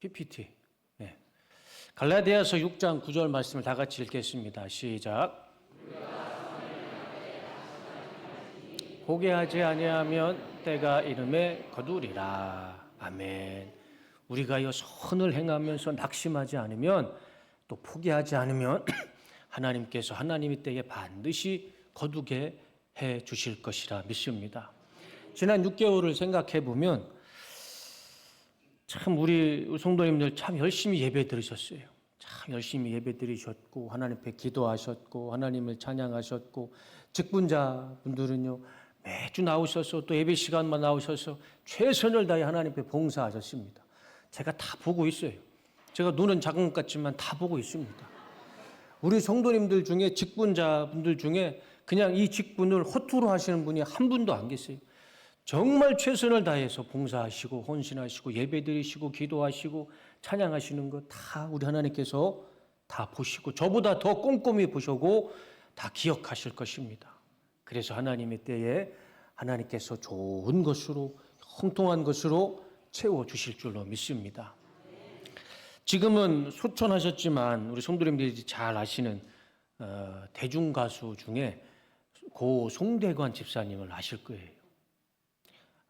PPT. 네. 갈라디아서 6장 9절 말씀을 다 같이 읽겠습니다. 시작. 포기하지 아니하면 때가 이름에 거두리라. 아멘. 우리가 선을 행하면서 낙심하지 않으면, 또 포기하지 않으면 하나님께서 하나님의 때에 반드시 거두게 해 주실 것이라 믿습니다. 지난 6개월을 생각해 보면 참 우리 성도님들 참 열심히 예배 드리셨어요. 참 열심히 예배 드리셨고 하나님 앞에 기도하셨고 하나님을 찬양하셨고, 직분자분들은요 매주 나오셔서 또 예배 시간만 나오셔서 최선을 다해 하나님 앞에 봉사하셨습니다. 제가 다 보고 있어요. 제가 눈은 작은 것 같지만 다 보고 있습니다. 우리 성도님들 중에, 직분자분들 중에 그냥 이 직분을 허투루 하시는 분이 한 분도 안 계세요. 정말 최선을 다해서 봉사하시고 헌신하시고 예배드리시고 기도하시고 찬양하시는 거 다 우리 하나님께서 다 보시고 저보다 더 꼼꼼히 보시고 다 기억하실 것입니다. 그래서 하나님의 때에 하나님께서 좋은 것으로, 형통한 것으로 채워주실 줄로 믿습니다. 지금은 소천하셨지만 우리 성도님들이 잘 아시는 대중가수 중에 고 송대관 집사님을 아실 거예요.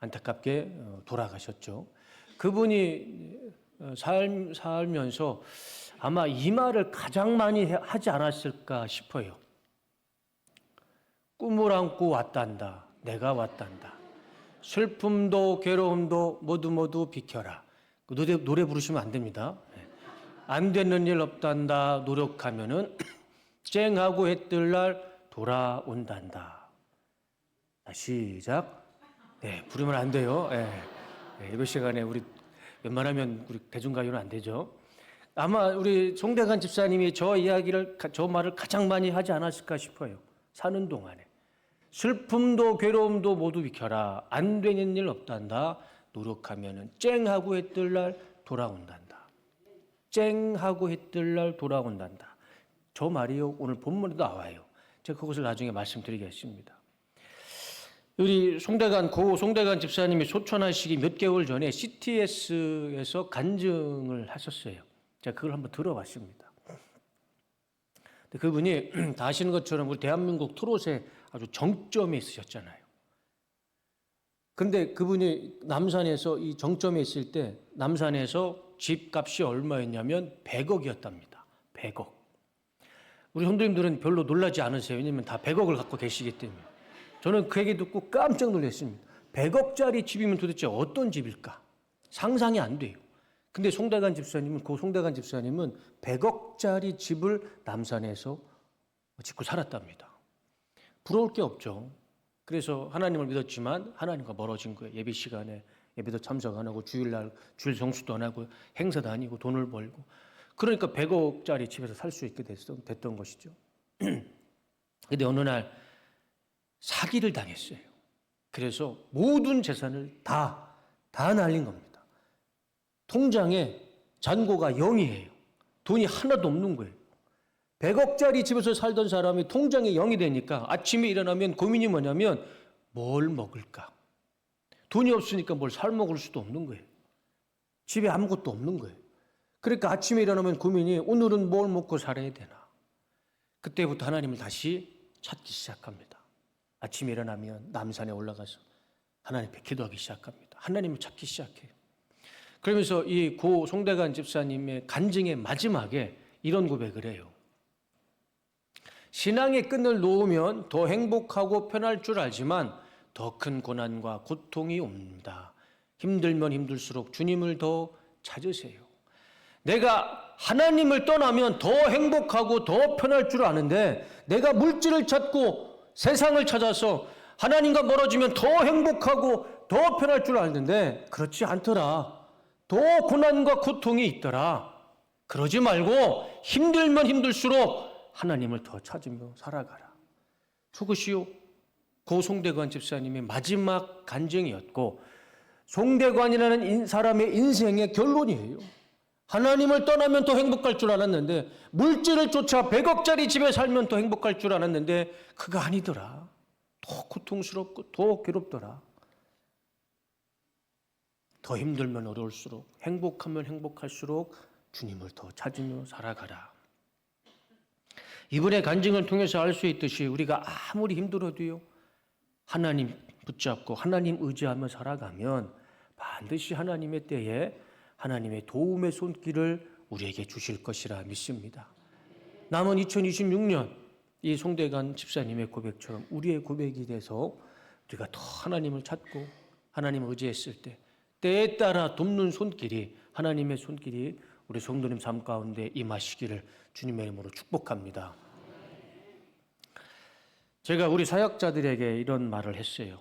안타깝게 돌아가셨죠. 그분이 살면서 아마 이 말을 가장 많이 하지 않았을까 싶어요. 꿈을 안고 왔단다. 내가 왔단다. 슬픔도 괴로움도 모두 비켜라. 노래 부르시면 안 됩니다. 안 되는 일 없단다. 노력하면은 쨍하고 해 뜰 날 돌아온단다. 시작. 네, 부르면 안 돼요. 예배 시간에 우리 웬만하면 우리 대중가요는 안 되죠. 아마 우리 송대관 집사님이 저 말을 가장 많이 하지 않았을까 싶어요. 사는 동안에. 슬픔도 괴로움도 모두 비켜라. 안 되는 일 없단다. 노력하면은 쨍하고 해 뜰 날 돌아온단다. 쨍하고 해 뜰 날 돌아온단다. 저 말이요, 오늘 본문에도 나와요. 제가 그것을 나중에 말씀드리겠습니다. 우리 고 송대관 집사님이 소천하시기 몇 개월 전에 CTS에서 간증을 하셨어요. 제가 그걸 한번 들어봤습니다. 근데 그분이 다 아시는 것처럼 우리 대한민국 트롯의 아주 정점에 있으셨잖아요. 근데 그분이 남산에서 이 정점에 있을 때 남산에서 집값이 얼마였냐면 100억이었답니다. 100억. 우리 성도님들은 별로 놀라지 않으세요. 왜냐하면 다 100억을 갖고 계시기 때문에. 저는 그 얘기 듣고 깜짝 놀랐습니다. 100억짜리 집이면 도대체 어떤 집일까? 상상이 안 돼요. 근데 고 송대관 집사님은 100억짜리 집을 남산에서 짓고 살았답니다. 부러울 게 없죠. 그래서 하나님을 믿었지만 하나님과 멀어진 거예요. 예배 시간에 예배도 참석 안 하고 주일날 주일 성수도 안 하고 행사 다니고 돈을 벌고, 그러니까 100억짜리 집에서 살 수 있게 됐던 것이죠. 근데 어느 날 사기를 당했어요. 그래서 모든 재산을 다 날린 겁니다. 통장에 잔고가 0이에요. 돈이 하나도 없는 거예요. 100억짜리 집에서 살던 사람이 통장에 0이 되니까 아침에 일어나면 고민이 뭐냐면 뭘 먹을까? 돈이 없으니까 뭘 사 먹을 수도 없는 거예요. 집에 아무것도 없는 거예요. 그러니까 아침에 일어나면 고민이 오늘은 뭘 먹고 살아야 되나? 그때부터 하나님을 다시 찾기 시작합니다. 아침에 일어나면 남산에 올라가서 하나님 앞에 기도하기 시작합니다. 하나님을 찾기 시작해요. 그러면서 이 고 송대관 집사님의 간증의 마지막에 이런 고백을 해요. 신앙의 끈을 놓으면 더 행복하고 편할 줄 알지만 더 큰 고난과 고통이 옵니다. 힘들면 힘들수록 주님을 더 찾으세요. 내가 하나님을 떠나면 더 행복하고 더 편할 줄 아는데 내가 물질을 찾고 세상을 찾아서 하나님과 멀어지면 더 행복하고 더 편할 줄 알는데 그렇지 않더라. 더 고난과 고통이 있더라. 그러지 말고 힘들면 힘들수록 하나님을 더 찾으며 살아가라. 그것이요, 고 송대관 집사님의 마지막 간증이었고 송대관이라는 사람의 인생의 결론이에요. 하나님을 떠나면 더 행복할 줄 알았는데, 물질을 쫓아 100억짜리 집에 살면 더 행복할 줄 알았는데 그거 아니더라. 더 고통스럽고 더 괴롭더라. 더 힘들면 어려울수록, 행복하면 행복할수록 주님을 더 찾으며 살아가라. 이분의 간증을 통해서 알 수 있듯이 우리가 아무리 힘들어도요, 하나님 붙잡고 하나님 의지하며 살아가면 반드시 하나님의 때에 하나님의 도움의 손길을 우리에게 주실 것이라 믿습니다. 남은 2026년 이 송대관 집사님의 고백처럼 우리의 고백이 돼서 우리가 더 하나님을 찾고 하나님을 의지했을 때 때에 따라 돕는 손길이, 하나님의 손길이 우리 성도님 삶 가운데 임하시기를 주님의 이름으로 축복합니다. 제가 우리 사역자들에게 이런 말을 했어요.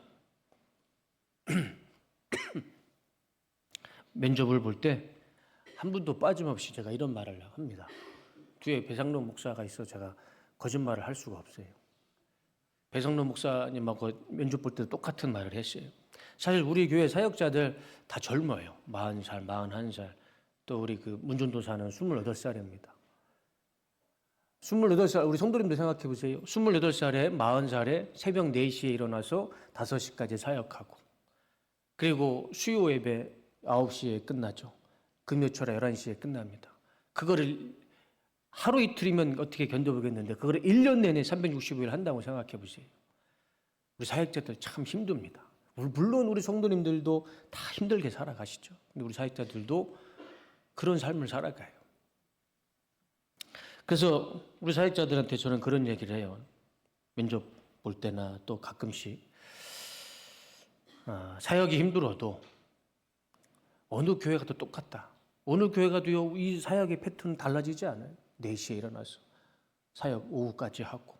면접을 볼 때 한 분도 빠짐없이 제가 이런 말을 합니다. 뒤에 배상록 목사가 있어 제가 거짓말을 할 수가 없어요. 배상록 목사님하고 면접 볼 때도 똑같은 말을 했어요. 사실 우리 교회 사역자들 다 젊어요. 40살, 41살. 또 우리 그 문전도사는 28살입니다. 28살, 우리 성도님들 생각해 보세요. 28살에 40살에 새벽 4시에 일어나서 5시까지 사역하고, 그리고 수요 예배 9시에 끝나죠. 금요초라 11시에 끝납니다. 그거를 하루 이틀이면 어떻게 견뎌보겠는데 그거를 1년 내내 365일 한다고 생각해 보세요. 우리 사역자들 참 힘듭니다. 물론 우리 성도님들도 다 힘들게 살아가시죠. 근데 우리 사역자들도 그런 삶을 살아가요. 그래서 우리 사역자들한테 저는 그런 얘기를 해요. 면접 볼 때나 또 가끔씩 사역이 힘들어도 어느 교회 가도 똑같다. 어느 교회 가도요, 이 사역의 패턴은 달라지지 않아요. 4시에 일어나서 사역 오후까지 하고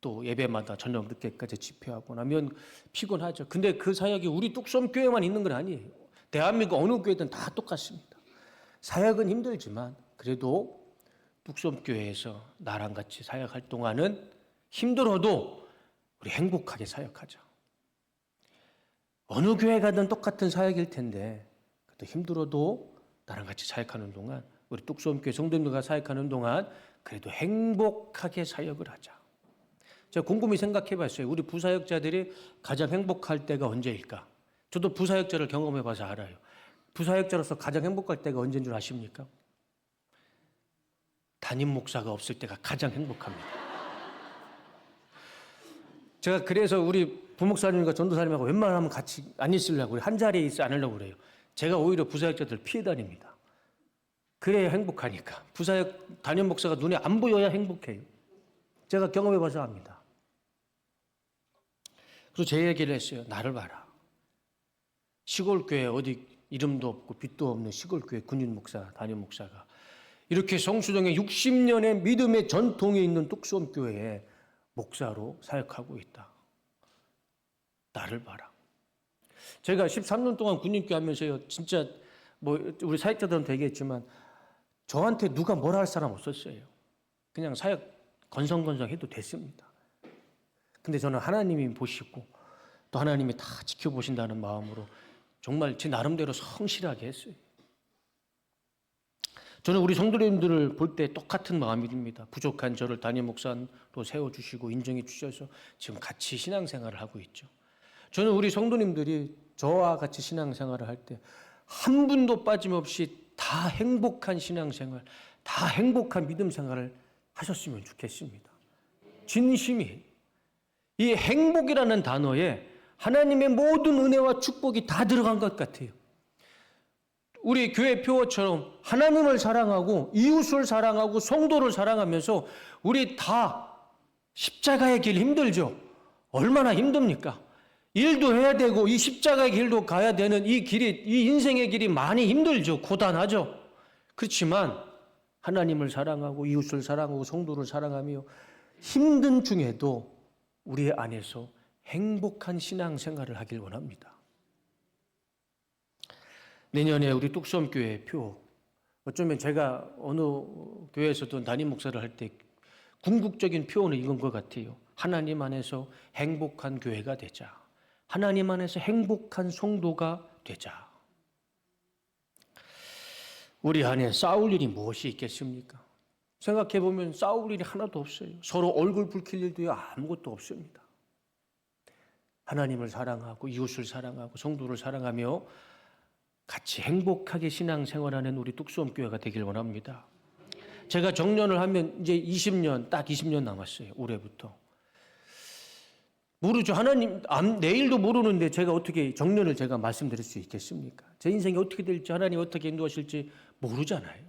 또 예배마다 저녁 늦게까지 집회하고 나면 피곤하죠. 근데 그 사역이 우리 뚝섬교회만 있는 건 아니에요. 대한민국 어느 교회든 다 똑같습니다. 사역은 힘들지만 그래도 뚝섬교회에서 나랑 같이 사역할 동안은 힘들어도 우리 행복하게 사역하자. 어느 교회 가든 똑같은 사역일 텐데 그래도 힘들어도 나랑 같이 사역하는 동안, 우리 뚝섬교회 성도님들과 사역하는 동안 그래도 행복하게 사역을 하자. 제가 곰곰이 생각해 봤어요. 우리 부사역자들이 가장 행복할 때가 언제일까? 저도 부사역자를 경험해 봐서 알아요. 부사역자로서 가장 행복할 때가 언제인 줄 아십니까? 담임 목사가 없을 때가 가장 행복합니다. 제가 그래서 우리 부목사님과 전도사님하고 웬만하면 같이 안 있으려고 그래요. 한 자리에 있지 않으려고 그래요. 제가 오히려 부사역자들 피해 다닙니다. 그래야 행복하니까. 부사역 담임 목사가 눈에 안 보여야 행복해요. 제가 경험해 봐서 압니다. 그래서 제 얘기를 했어요. 나를 봐라. 시골교회 어디 이름도 없고 빛도 없는 시골교회 군인 목사, 담임 목사가 이렇게 성수동에 60년의 믿음의 전통이 있는 뚝섬교회에 목사로 사역하고 있다. 나를 봐라. 제가 13년 동안 군인교 하면서요, 진짜 우리 사역자들한테 얘기했지만 저한테 누가 뭐라 할 사람 없었어요. 그냥 사역 건성건성 해도 됐습니다. 근데 저는 하나님이 보시고 또 하나님이 다 지켜보신다는 마음으로 정말 제 나름대로 성실하게 했어요. 저는 우리 성도님들을 볼 때 똑같은 마음이 듭니다. 부족한 저를 담임 목사로 세워주시고 인정해 주셔서 지금 같이 신앙생활을 하고 있죠. 저는 우리 성도님들이 저와 같이 신앙생활을 할 때 한 분도 빠짐없이 다 행복한 신앙생활, 다 행복한 믿음생활을 하셨으면 좋겠습니다. 진심이. 이 행복이라는 단어에 하나님의 모든 은혜와 축복이 다 들어간 것 같아요. 우리 교회 표어처럼 하나님을 사랑하고 이웃을 사랑하고 성도를 사랑하면서 우리 다 십자가의 길 힘들죠. 얼마나 힘듭니까? 일도 해야 되고 이 십자가의 길도 가야 되는 이 길이, 이 인생의 길이 많이 힘들죠. 고단하죠. 그렇지만 하나님을 사랑하고 이웃을 사랑하고 성도를 사랑하며 힘든 중에도 우리 안에서 행복한 신앙생활을 하길 원합니다. 내년에 우리 뚝섬교회 표, 어쩌면 제가 어느 교회에서도 담임 목사를 할 때 궁극적인 표현을 이건 것 같아요. 하나님 안에서 행복한 교회가 되자. 하나님 안에서 행복한 성도가 되자. 우리 안에 싸울 일이 무엇이 있겠습니까? 생각해 보면 싸울 일이 하나도 없어요. 서로 얼굴 붉힐 일도 아무것도 없습니다. 하나님을 사랑하고 이웃을 사랑하고 성도를 사랑하며 같이 행복하게 신앙생활하는 우리 뚝섬교회가 되길 원합니다. 제가 정년을 하면 이제 20년, 딱 20년 남았어요. 올해부터. 모르죠. 하나님, 내일도 모르는데 제가 어떻게 정년을 제가 말씀드릴 수 있겠습니까? 제 인생이 어떻게 될지, 하나님 어떻게 인도하실지 모르잖아요.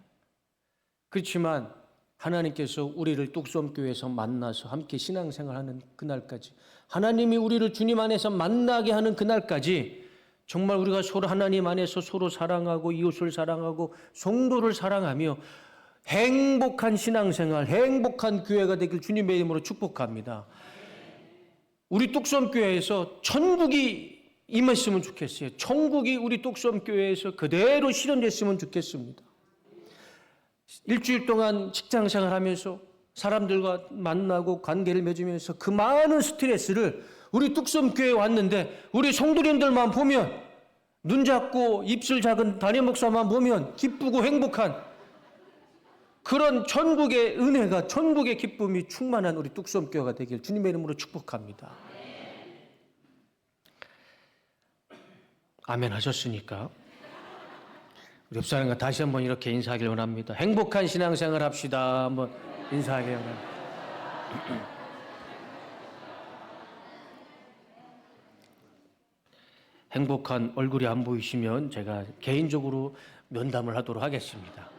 그렇지만 하나님께서 우리를 뚝섬교회에서 만나서 함께 신앙생활하는 그날까지, 하나님이 우리를 주님 안에서 만나게 하는 그날까지 정말 우리가 서로 하나님 안에서 서로 사랑하고 이웃을 사랑하고 성도를 사랑하며 행복한 신앙생활, 행복한 교회가 되길 주님의 이름으로 축복합니다. 우리 뚝섬교회에서 천국이 임했으면 좋겠어요. 천국이 우리 뚝섬교회에서 그대로 실현됐으면 좋겠습니다. 일주일 동안 직장생활 하면서 사람들과 만나고 관계를 맺으면서 그 많은 스트레스를 우리 뚝섬교회에 왔는데 우리 성도님들만 보면, 눈 작고 입술 작은 담임 목사만 보면 기쁘고 행복한 그런 천국의 은혜가, 천국의 기쁨이 충만한 우리 뚝섬교회가 되길 주님의 이름으로 축복합니다. 아멘 하셨으니까 우리 옆 사람과 다시 한번 이렇게 인사하길 원합니다. 행복한 신앙생활 합시다. 한번 인사하길 원합니다. 행복한 얼굴이 안 보이시면 제가 개인적으로 면담을 하도록 하겠습니다.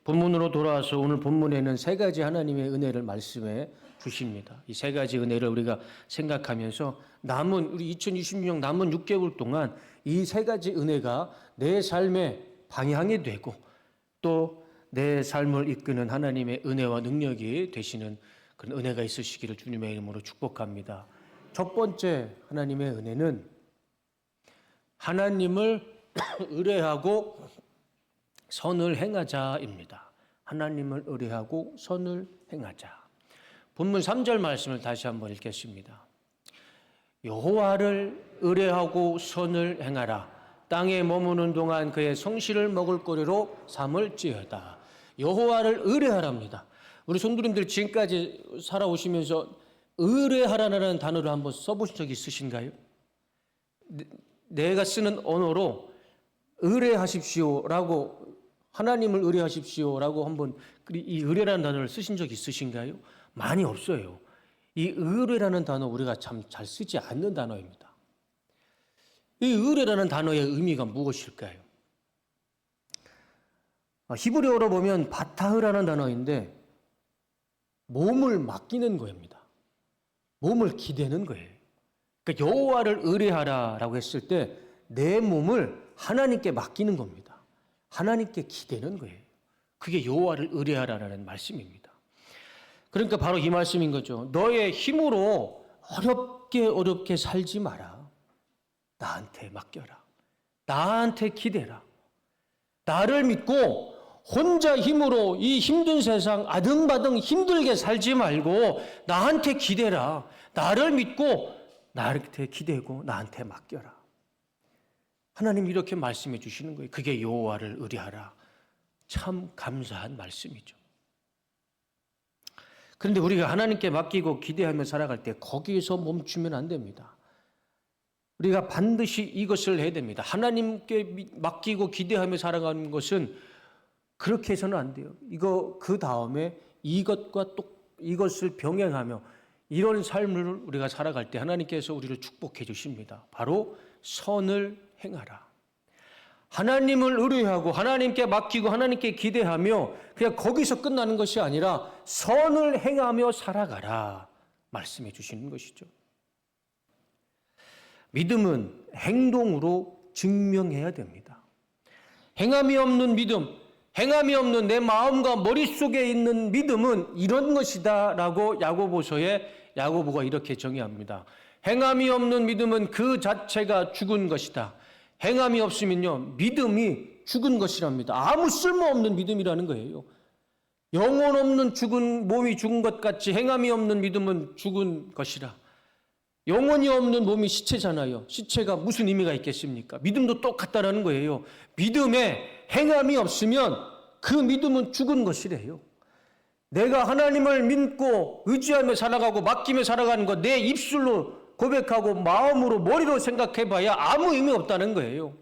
본문으로 돌아와서 오늘 본문에는 세 가지 하나님의 은혜를 말씀해 주십니다. 이 세 가지 은혜를 우리가 생각하면서 남은 우리 2026년 남은 6개월 동안 이 세 가지 은혜가 내 삶의 방향이 되고 또 내 삶을 이끄는 하나님의 은혜와 능력이 되시는 그런 은혜가 있으시기를 주님의 이름으로 축복합니다. 첫 번째 하나님의 은혜는 하나님을 의뢰하고 선을 행하자입니다. 하나님을 의뢰하고 선을 행하자. 본문 3절 말씀을 다시 한번 읽겠습니다. 여호와를 의뢰하고 선을 행하라. 땅에 머무는 동안 그의 성실을 먹을 거리로 삼을지어다. 여호와를 의뢰하랍니다. 우리 성도님들 지금까지 살아오시면서 의뢰하라는 단어를 한번 써보신 적이 있으신가요? 내가 쓰는 언어로 의뢰하십시오라고, 하나님을 의뢰하십시오라고 한번 이 의뢰라는 단어를 쓰신 적이 있으신가요? 많이 없어요. 이 의뢰라는 단어 우리가 참 잘 쓰지 않는 단어입니다. 이 의뢰라는 단어의 의미가 무엇일까요? 히브리어로 보면 바타흐라는 단어인데 몸을 맡기는 거입니다. 몸을 기대는 거예요. 그러니까 여호와를 의뢰하라라고 했을 때 내 몸을 하나님께 맡기는 겁니다. 하나님께 기대는 거예요. 그게 여호와를 의뢰하라라는 말씀입니다. 그러니까 바로 이 말씀인 거죠. 너의 힘으로 어렵게 살지 마라. 나한테 맡겨라. 나한테 기대라. 나를 믿고 혼자 힘으로 이 힘든 세상 아등바등 힘들게 살지 말고 나한테 기대라. 나를 믿고 나한테 기대고 나한테 맡겨라. 하나님 이렇게 말씀해 주시는 거예요. 그게 여호와를 의뢰하라. 참 감사한 말씀이죠. 그런데 우리가 하나님께 맡기고 기대하며 살아갈 때 거기에서 멈추면 안 됩니다. 우리가 반드시 이것을 해야 됩니다. 하나님께 맡기고 기대하며 살아가는 것은 그렇게 해서는 안 돼요. 그 다음에 이것과 또 이것을 병행하며 이런 삶을 우리가 살아갈 때 하나님께서 우리를 축복해 주십니다. 바로 선을 행하라. 하나님을 의뢰하고 하나님께 맡기고 하나님께 기대하며 그냥 거기서 끝나는 것이 아니라 선을 행하며 살아가라 말씀해 주시는 것이죠. 믿음은 행동으로 증명해야 됩니다. 행함이 없는 믿음, 행함이 없는 내 마음과 머릿속에 있는 믿음은 이런 것이다 라고 야고보가 이렇게 정의합니다. 행함이 없는 믿음은 그 자체가 죽은 것이다. 행함이 없으면요 믿음이 죽은 것이랍니다. 아무 쓸모없는 믿음이라는 거예요. 영혼 없는 죽은 몸이 죽은 것 같이 행함이 없는 믿음은 죽은 것이라. 영혼이 없는 몸이 시체잖아요. 시체가 무슨 의미가 있겠습니까? 믿음도 똑같다는 거예요. 믿음에 행함이 없으면 그 믿음은 죽은 것이래요. 내가 하나님을 믿고 의지하며 살아가고 맡기며 살아가는 것 내 입술로 고백하고 마음으로 머리로 생각해봐야 아무 의미 없다는 거예요.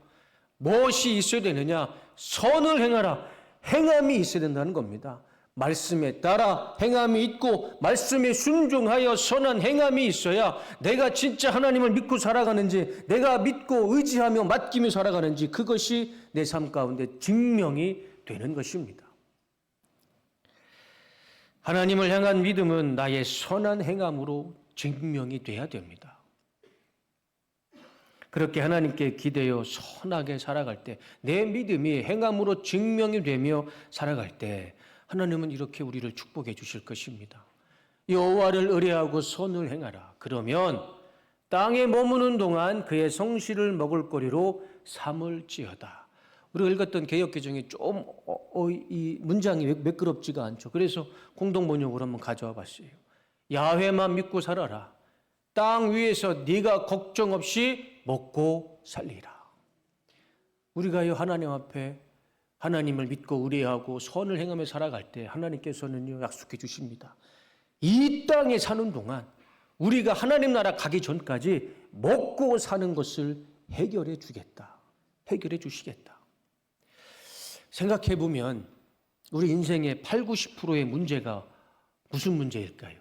무엇이 있어야 되느냐? 선을 행하라. 행함이 있어야 된다는 겁니다. 말씀에 따라 행함이 있고 말씀에 순종하여 선한 행함이 있어야 내가 진짜 하나님을 믿고 살아가는지, 내가 믿고 의지하며 맡기며 살아가는지, 그것이 내 삶 가운데 증명이 되는 것입니다. 하나님을 향한 믿음은 나의 선한 행함으로 증명이 돼야 됩니다. 그렇게 하나님께 기대어 선하게 살아갈 때, 내 믿음이 행함으로 증명이 되며 살아갈 때 하나님은 이렇게 우리를 축복해 주실 것입니다. 여호와를 의뢰하고 선을 행하라. 그러면 땅에 머무는 동안 그의 성실을 먹을거리로 삼을지어다. 우리가 읽었던 개역개정에 좀 이 문장이 매끄럽지가 않죠. 그래서 공동번역으로 한번 가져와 봤어요. 야훼만 믿고 살아라. 땅 위에서 네가 걱정 없이 먹고 살리라. 우리가요, 하나님 앞에 하나님을 믿고 의뢰하고 선을 행하며 살아갈 때 하나님께서는요, 약속해 주십니다. 이 땅에 사는 동안 우리가 하나님 나라 가기 전까지 먹고 사는 것을 해결해 주겠다. 해결해 주시겠다. 생각해 보면 우리 인생의 8, 90%의 문제가 무슨 문제일까요?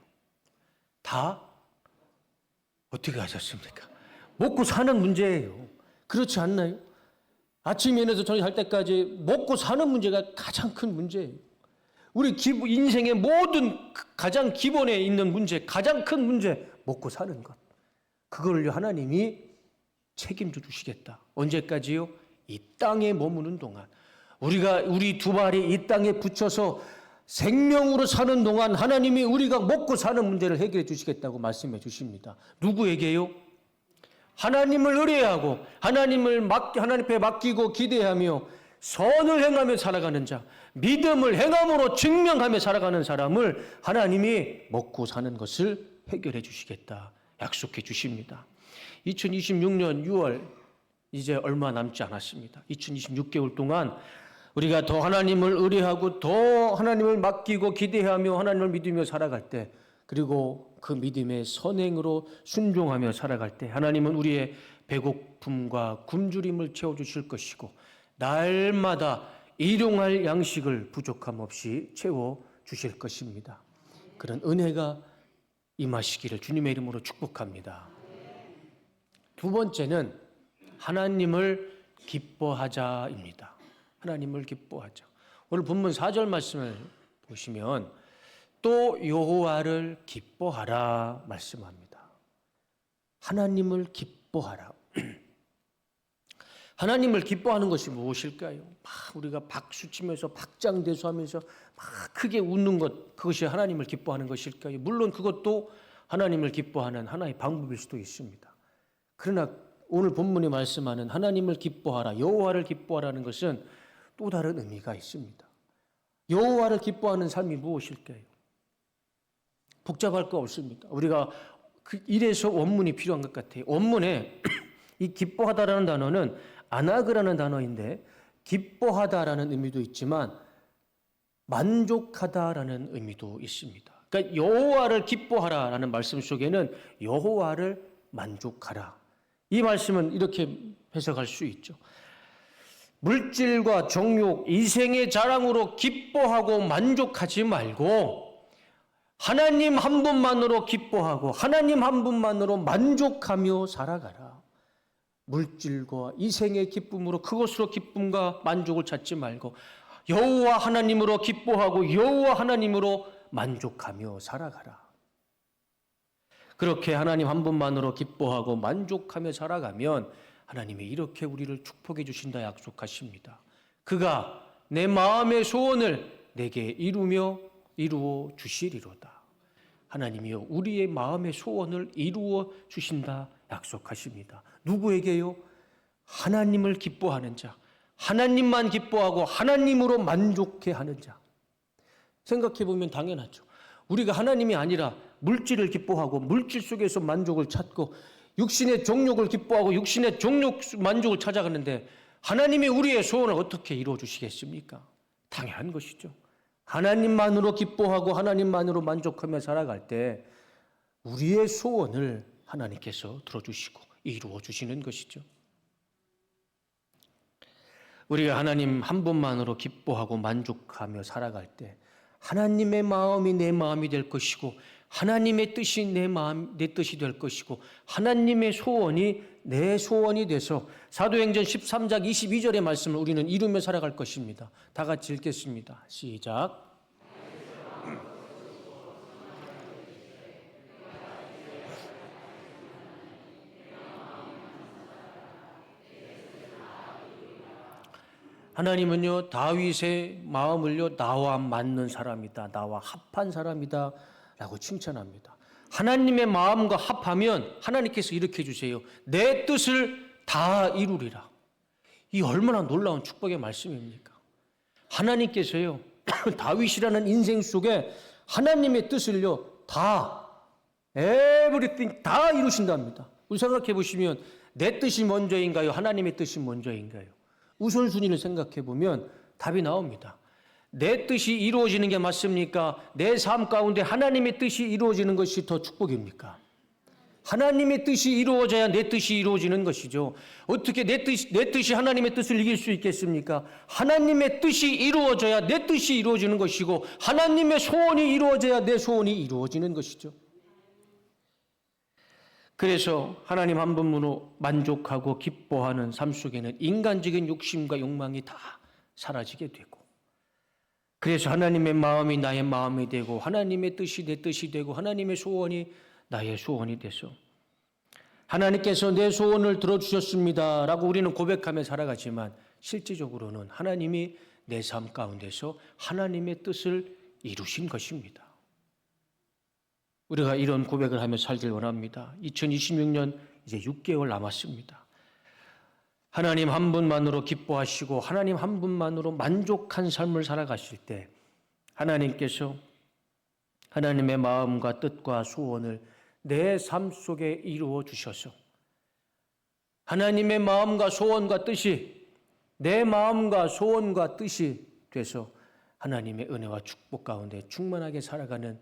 다 어떻게 하셨습니까? 먹고 사는 문제예요. 그렇지 않나요? 아침에 일어나서 저녁 할 때까지 먹고 사는 문제가 가장 큰 문제예요. 우리 인생의 모든 가장 기본에 있는 문제, 가장 큰 문제, 먹고 사는 것. 그걸 하나님이 책임져 주시겠다. 언제까지요? 이 땅에 머무는 동안. 우리 두 발이 이 땅에 붙여서 생명으로 사는 동안 하나님이 우리가 먹고 사는 문제를 해결해 주시겠다고 말씀해 주십니다. 누구에게요? 하나님을 의뢰하고 하나님 앞에 맡기고 기대하며 선을 행하며 살아가는 자, 믿음을 행함으로 증명하며 살아가는 사람을 하나님이 먹고 사는 것을 해결해 주시겠다 약속해 주십니다. 2026년 6월 이제 얼마 남지 않았습니다. 2026개월 동안 우리가 더 하나님을 의뢰하고 더 하나님을 맡기고 기대하며 하나님을 믿으며 살아갈 때, 그리고 그 믿음의 선행으로 순종하며 살아갈 때 하나님은 우리의 배고픔과 굶주림을 채워주실 것이고 날마다 일용할 양식을 부족함 없이 채워주실 것입니다. 그런 은혜가 임하시기를 주님의 이름으로 축복합니다. 두 번째는 하나님을 기뻐하자입니다. 하나님을 기뻐하자. 오늘 본문 4절 말씀을 보시면 또 여호와를 기뻐하라 말씀합니다. 하나님을 기뻐하라. 하나님을 기뻐하는 것이 무엇일까요? 막 우리가 박수치면서 박장대소하면서 막 크게 웃는 것, 그것이 하나님을 기뻐하는 것일까요? 물론 그것도 하나님을 기뻐하는 하나의 방법일 수도 있습니다. 그러나 오늘 본문이 말씀하는 하나님을 기뻐하라, 여호와를 기뻐하라는 것은 또 다른 의미가 있습니다. 여호와를 기뻐하는 삶이 무엇일까요? 복잡할 거 없습니다. 우리가 이래서 원문이 필요한 것 같아요. 원문에 이 기뻐하다라는 단어는 아나그라는 단어인데 기뻐하다라는 의미도 있지만 만족하다라는 의미도 있습니다. 그러니까 여호와를 기뻐하라라는 말씀 속에는 여호와를 만족하라. 이 말씀은 이렇게 해석할 수 있죠. 물질과 정욕, 이생의 자랑으로 기뻐하고 만족하지 말고 하나님 한 분만으로 기뻐하고 하나님 한 분만으로 만족하며 살아가라. 물질과 이생의 기쁨으로 그것으로 기쁨과 만족을 찾지 말고 여호와 하나님으로 기뻐하고 여호와 하나님으로 만족하며 살아가라. 그렇게 하나님 한 분만으로 기뻐하고 만족하며 살아가면 하나님이 이렇게 우리를 축복해 주신다 약속하십니다. 그가 내 마음의 소원을 내게 이루어 주시리로다. 하나님이요, 우리의 마음의 소원을 이루어 주신다 약속하십니다. 누구에게요? 하나님을 기뻐하는 자, 하나님만 기뻐하고 하나님으로 만족해 하는 자. 생각해 보면 당연하죠. 우리가 하나님이 아니라 물질을 기뻐하고 물질 속에서 만족을 찾고 육신의 정욕을 기뻐하고 육신의 정욕 만족을 찾아가는데 하나님이 우리의 소원을 어떻게 이루어 주시겠습니까? 당연한 것이죠. 하나님만으로 기뻐하고 하나님만으로 만족하며 살아갈 때 우리의 소원을 하나님께서 들어주시고 이루어 주시는 것이죠. 우리가 하나님 한 분만으로 기뻐하고 만족하며 살아갈 때 하나님의 마음이 내 마음이 될 것이고 하나님의 뜻이 내 뜻이 될 것이고 하나님의 소원이 내 소원이 돼서 사도행전 13장 22절의 말씀을 우리는 이루며 살아갈 것입니다. 다 같이 읽겠습니다. 시작. 하나님은요, 다윗의 마음을요, 나와 맞는 사람이다, 나와 합한 사람이다 라고 칭찬합니다. 하나님의 마음과 합하면 하나님께서 이렇게 해주세요. 내 뜻을 다 이루리라. 이 얼마나 놀라운 축복의 말씀입니까? 하나님께서요, 다윗이라는 인생 속에 하나님의 뜻을요, 다, everything 다 이루신답니다. 우리 생각해 보시면 내 뜻이 먼저인가요? 하나님의 뜻이 먼저인가요? 우선순위를 생각해 보면 답이 나옵니다. 내 뜻이 이루어지는 게 맞습니까? 내 삶 가운데 하나님의 뜻이 이루어지는 것이 더 축복입니까? 하나님의 뜻이 이루어져야 내 뜻이 이루어지는 것이죠. 어떻게 내 뜻이 하나님의 뜻을 이길 수 있겠습니까? 하나님의 뜻이 이루어져야 내 뜻이 이루어지는 것이고 하나님의 소원이 이루어져야 내 소원이 이루어지는 것이죠. 그래서 하나님 한 분으로 만족하고 기뻐하는 삶 속에는 인간적인 욕심과 욕망이 다 사라지게 되고, 그래서 하나님의 마음이 나의 마음이 되고 하나님의 뜻이 내 뜻이 되고 하나님의 소원이 나의 소원이 돼서 하나님께서 내 소원을 들어주셨습니다 라고 우리는 고백하며 살아가지만 실질적으로는 하나님이 내 삶 가운데서 하나님의 뜻을 이루신 것입니다. 우리가 이런 고백을 하며 살길 원합니다. 2026년 이제 6개월 남았습니다. 하나님 한 분만으로 기뻐하시고 하나님 한 분만으로 만족한 삶을 살아가실 때 하나님께서 하나님의 마음과 뜻과 소원을 내 삶 속에 이루어 주셔서 하나님의 마음과 소원과 뜻이 내 마음과 소원과 뜻이 돼서 하나님의 은혜와 축복 가운데 충만하게 살아가는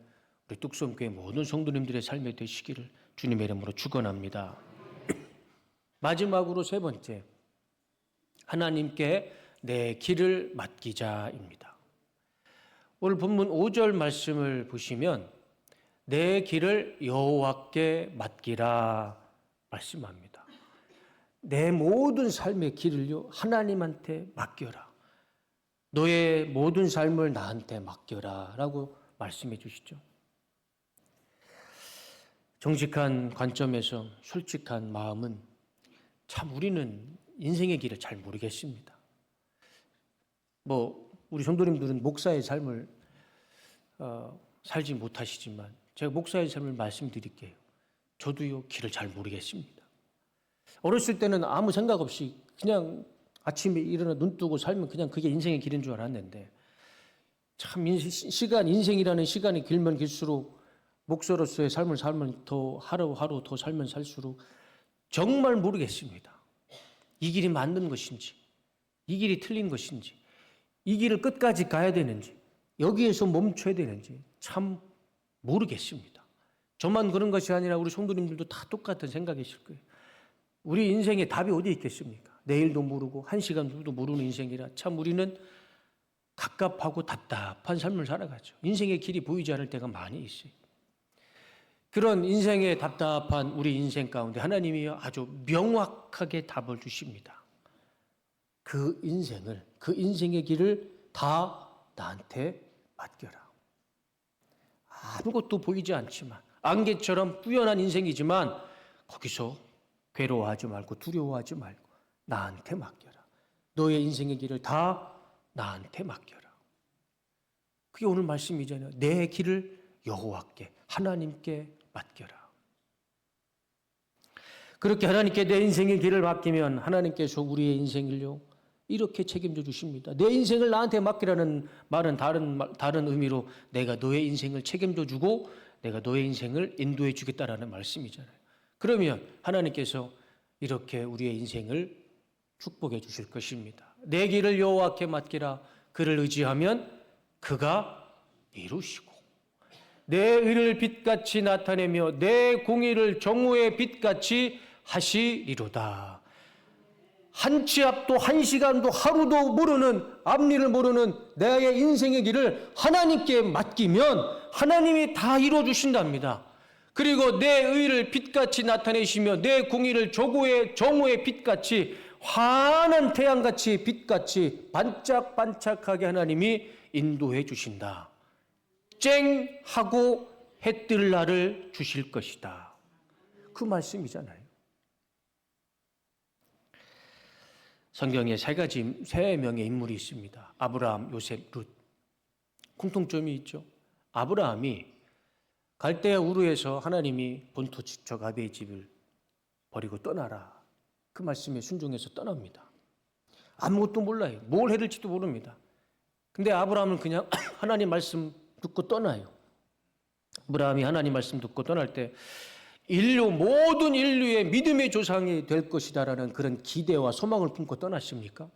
우리 뚝섬교회 모든 성도님들의 삶이 되시기를 주님의 이름으로 축원합니다. 마지막으로 세 번째, 하나님께 내 길을 맡기자입니다. 오늘 본문 5절 말씀을 보시면 내 길을 여호와께 맡기라 말씀합니다. 내 모든 삶의 길을요 하나님한테 맡겨라. 너의 모든 삶을 나한테 맡겨라 라고 말씀해 주시죠. 정직한 관점에서 솔직한 마음은 참 우리는 인생의 길을 잘 모르겠습니다. 우리 성도님들은 목사의 삶을 살지 못하시지만 제가 목사의 삶을 말씀드릴게요. 저도요 길을 잘 모르겠습니다. 어렸을 때는 아무 생각 없이 그냥 아침에 일어나 눈 뜨고 살면 그냥 그게 인생의 길인 줄 알았는데 참 인생이라는 시간이 길면 길수록 목사로서의 삶을 살면 더 하루하루 더 살면 살수록 정말 모르겠습니다. 이 길이 맞는 것인지, 이 길이 틀린 것인지, 이 길을 끝까지 가야 되는지, 여기에서 멈춰야 되는지 참 모르겠습니다. 저만 그런 것이 아니라 우리 성도님들도 다 똑같은 생각이실 거예요. 우리 인생에 답이 어디 있겠습니까? 내일도 모르고 한 시간 후도 모르는 인생이라 참 우리는 갑갑하고 답답한 삶을 살아가죠. 인생의 길이 보이지 않을 때가 많이 있어요. 그런 인생의 답답한 우리 인생 가운데 하나님이 아주 명확하게 답을 주십니다. 그 인생의 길을 다 나한테 맡겨라. 아무것도 보이지 않지만 안개처럼 뿌연한 인생이지만 거기서 괴로워하지 말고 두려워하지 말고 나한테 맡겨라. 너의 인생의 길을 다 나한테 맡겨라. 그게 오늘 말씀이잖아요. 내 길을 여호와께 하나님께 맡겨라. 그렇게 하나님께 내 인생의 길을 맡기면 하나님께서 우리의 인생을요 이렇게 책임져 주십니다. 내 인생을 나한테 맡기라는 말은 다른 의미로 내가 너의 인생을 책임져 주고 내가 너의 인생을 인도해 주겠다라는 말씀이잖아요. 그러면 하나님께서 이렇게 우리의 인생을 축복해 주실 것입니다. 내 길을 여호와께 맡기라. 그를 의지하면 그가 이루시고 내 의를 빛같이 나타내며 내 공의를 정오의 빛같이 하시리로다. 한 치 앞도 한 시간도 하루도 모르는 앞일을 모르는 나의 인생의 길을 하나님께 맡기면 하나님이 다 이루어 주신답니다. 그리고 내 의를 빛같이 나타내시며 내 공의를 정오의 빛같이 환한 태양같이 빛같이 반짝반짝하게 하나님이 인도해 주신다. 쨍 하고 해 뜰 날을 주실 것이다. 그 말씀이잖아요. 성경에 세 명의 인물이 있습니다. 아브라함, 요셉, 룻. 공통점이 있죠. 아브라함이 갈대아 우르에서 하나님이 본토 지척 아비의 집을 버리고 떠나라. 그 말씀에 순종해서 떠납니다. 아무것도 몰라요. 뭘 해야 될지도 모릅니다. 근데 아브라함은 그냥 하나님 말씀 듣고 떠나요. 아브라함이 하나님 말씀 듣고 떠날 때 모든 인류의 믿음의 조상이 될 것이다라는 그런 기대와 소망을 품고 떠났습니까?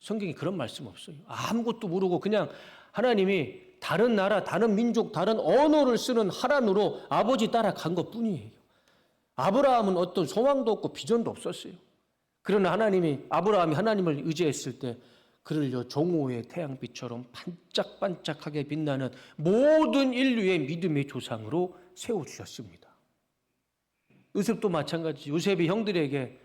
성경에 그런 말씀 없어요. 아무것도 모르고 그냥 하나님이 다른 나라, 다른 민족, 다른 언어를 쓰는 하란으로 아버지 따라간 것뿐이에요. 아브라함은 어떤 소망도 없고 비전도 없었어요. 그러나 아브라함이 하나님을 의지했을 때 그를 종호의 태양빛처럼 반짝반짝하게 빛나는 모든 인류의 믿음의 조상으로 세워주셨습니다. 요셉도 마찬가지. 요셉이 형들에게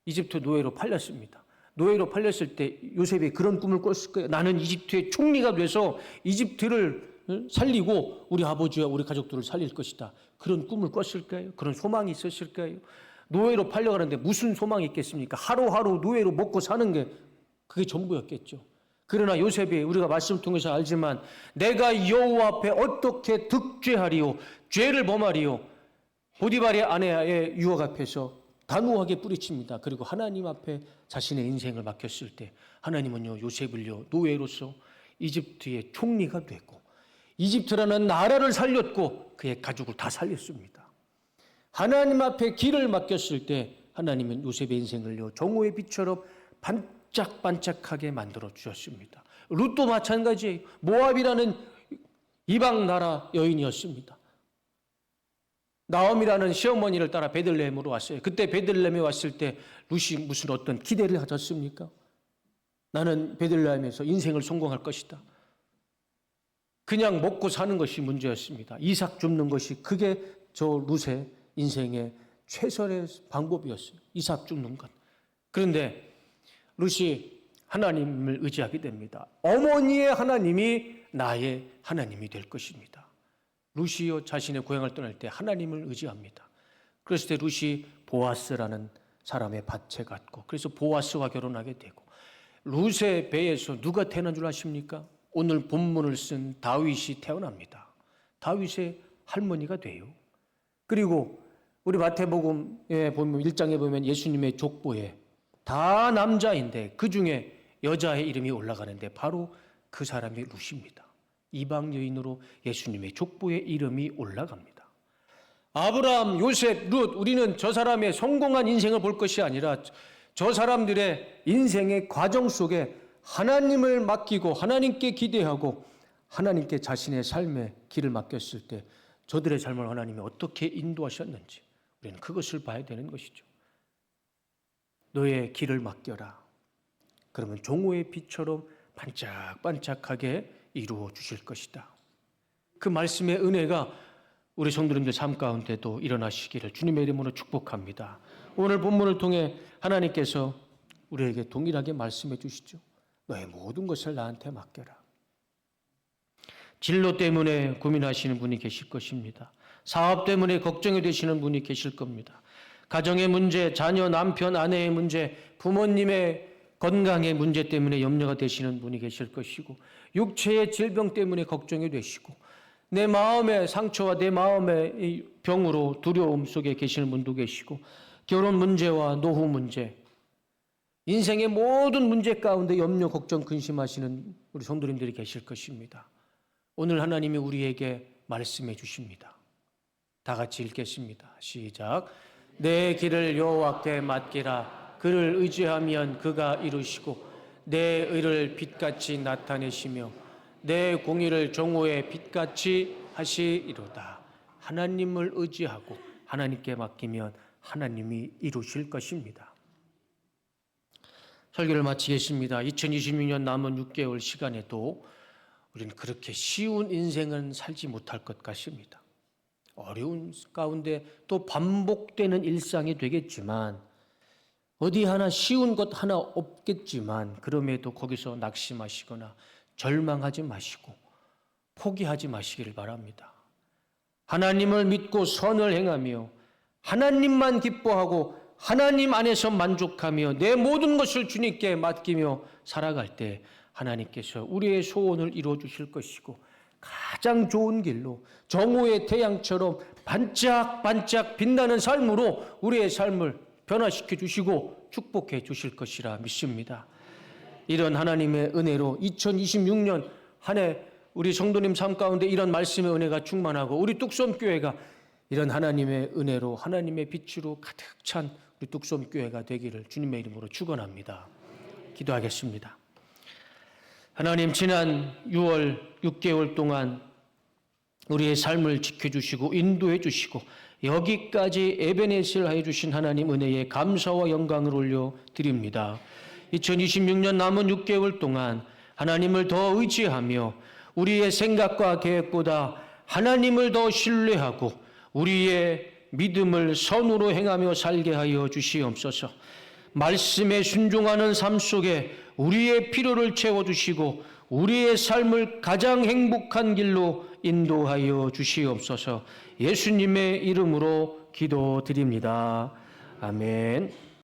이집트 노예로 팔렸습니다. 노예로 팔렸을 때 요셉이 그런 꿈을 꿨을 거예요. 나는 이집트의 총리가 돼서 이집트를 살리고 우리 아버지와 우리 가족들을 살릴 것이다. 그런 꿈을 꿨을까요? 그런 소망이 있었을까요? 노예로 팔려가는데 무슨 소망이 있겠습니까? 하루하루 노예로 먹고 사는 게 그게 전부였겠죠. 그러나 요셉이 우리가 말씀을 통해서 알지만 내가 여호와 앞에 어떻게 득죄하리요? 죄를 범하리요? 보디발의 아내의 유혹 앞에서 단호하게 뿌리칩니다. 그리고 하나님 앞에 자신의 인생을 맡겼을 때 하나님은요 요셉을요 노예로서 이집트의 총리가 됐고 이집트라는 나라를 살렸고 그의 가족을 다 살렸습니다. 하나님 앞에 길을 맡겼을 때 하나님은 요셉의 인생을요 정오의 빛처럼 반짝반짝하게 만들어 주셨습니다. 룻도 마찬가지예요. 모압이라는 이방 나라 여인이었습니다. 나옴이라는 시어머니를 따라 베들레헴으로 왔어요. 그때 베들레헴에 왔을 때 룻이 무슨 어떤 기대를 가졌습니까? 나는 베들레헴에서 인생을 성공할 것이다. 그냥 먹고 사는 것이 문제였습니다. 이삭 줍는 것이 그게 저 룻의 인생의 최선의 방법이었어요. 이삭 줍는 것. 그런데 룻이 하나님을 의지하게 됩니다. 어머니의 하나님이 나의 하나님이 될 것입니다. 룻이요 자신의 고향을 떠날 때 하나님을 의지합니다. 그랬을 때 룻이 보아스라는 사람의 밭에 갔고 그래서 보아스와 결혼하게 되고 룻의 배에서 누가 태어난 줄 아십니까? 오늘 본문을 쓴 다윗이 태어납니다. 다윗의 할머니가 돼요. 그리고 우리 마태복음에 보면 1장에 보면 예수님의 족보에 다 남자인데 그중에 여자의 이름이 올라가는데 바로 그 사람이 룻입니다. 이방 여인으로 예수님의 족보에 이름이 올라갑니다. 아브라함, 요셉, 룻 우리는 저 사람의 성공한 인생을 볼 것이 아니라 저 사람들의 인생의 과정 속에 하나님을 맡기고 하나님께 기대하고 하나님께 자신의 삶의 길을 맡겼을 때 저들의 삶을 하나님이 어떻게 인도하셨는지 우리는 그것을 봐야 되는 것이죠. 너의 길을 맡겨라. 그러면 종호의 빛처럼 반짝반짝하게 이루어 주실 것이다. 그 말씀의 은혜가 우리 성도님들 삶 가운데도 일어나시기를 주님의 이름으로 축복합니다. 오늘 본문을 통해 하나님께서 우리에게 동일하게 말씀해 주시죠. 너의 모든 것을 나한테 맡겨라. 진로 때문에 고민하시는 분이 계실 것입니다. 사업 때문에 걱정이 되시는 분이 계실 겁니다. 가정의 문제, 자녀, 남편, 아내의 문제, 부모님의 건강의 문제 때문에 염려가 되시는 분이 계실 것이고 육체의 질병 때문에 걱정이 되시고 내 마음의 상처와 내 마음의 병으로 두려움 속에 계시는 분도 계시고 결혼 문제와 노후 문제 인생의 모든 문제 가운데 염려, 걱정, 근심하시는 우리 성도님들이 계실 것입니다. 오늘 하나님이 우리에게 말씀해 주십니다. 다 같이 읽겠습니다. 시작. 내 길을 여호와께 맡기라. 그를 의지하면 그가 이루시고 내 의를 빛같이 나타내시며 내 공의를 정오의 빛같이 하시리로다. 하나님을 의지하고 하나님께 맡기면 하나님이 이루실 것입니다. 설교를 마치겠습니다. 2026년 남은 6개월 시간에도 우리는 그렇게 쉬운 인생은 살지 못할 것 같습니다. 어려운 가운데 또 반복되는 일상이 되겠지만 어디 하나 쉬운 것 하나 없겠지만 그럼에도 거기서 낙심하시거나 절망하지 마시고 포기하지 마시기를 바랍니다. 하나님을 믿고 선을 행하며 하나님만 기뻐하고 하나님 안에서 만족하며 내 모든 것을 주님께 맡기며 살아갈 때 하나님께서 우리의 소원을 이루어 주실 것이고 가장 좋은 길로 정오의 태양처럼 반짝반짝 빛나는 삶으로 우리의 삶을 변화시켜 주시고 축복해 주실 것이라 믿습니다. 이런 하나님의 은혜로 2026년 한 해 우리 성도님 삶 가운데 이런 말씀의 은혜가 충만하고 우리 뚝섬교회가 이런 하나님의 은혜로 하나님의 빛으로 가득 찬 우리 뚝섬교회가 되기를 주님의 이름으로 축원합니다. 기도하겠습니다. 하나님, 지난 6월 6개월 동안 우리의 삶을 지켜주시고 인도해 주시고 여기까지 에베네스를 하여 주신 하나님 은혜에 감사와 영광을 올려드립니다. 2026년 남은 6개월 동안 하나님을 더 의지하며 우리의 생각과 계획보다 하나님을 더 신뢰하고 우리의 믿음을 선으로 행하며 살게 하여 주시옵소서. 말씀에 순종하는 삶 속에 우리의 필요를 채워주시고 우리의 삶을 가장 행복한 길로 인도하여 주시옵소서. 예수님의 이름으로 기도드립니다. 아멘.